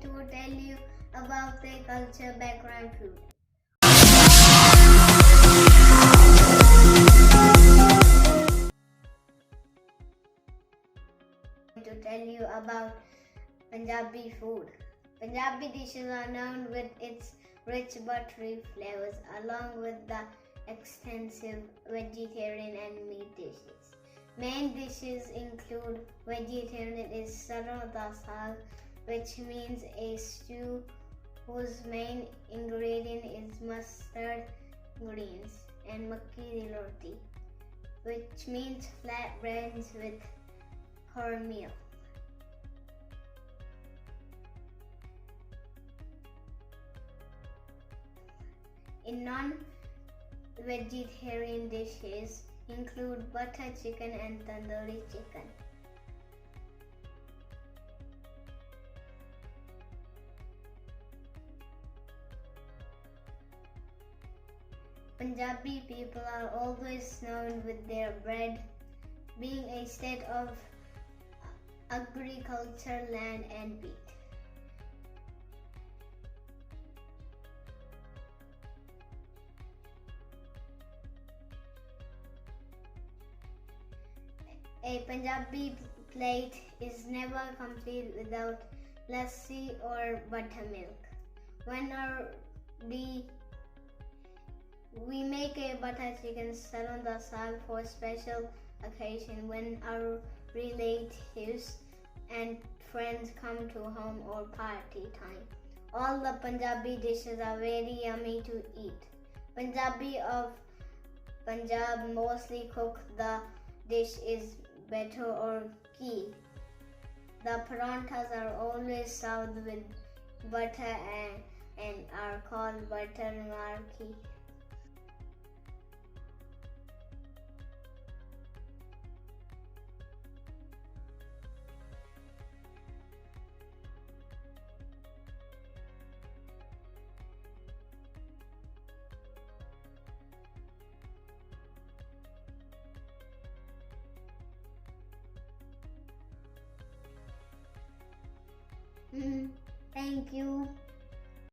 going to tell you about their culture, background, food. To tell you about Punjabi food. Punjabi dishes are known with its rich buttery flavors along with the extensive vegetarian and meat dishes. Main dishes include vegetarian is sarson da saag, which means a stew whose main ingredient is mustard greens, and makki di roti, which means flatbreads with cornmeal. In non-vegetarian dishes include butter chicken and tandoori chicken. Punjabi people are always known with their bread being a state of agriculture, land and wheat. A Punjabi plate is never complete without lassi or buttermilk. We make a butter chicken sarson da saag for special occasion when our relatives and friends come to home or party time. All the Punjabi dishes are very yummy to eat. Punjabi of Punjab mostly cook the dish is better or ghee. The paranthas are always served with butter and are called butter marki. Thank you.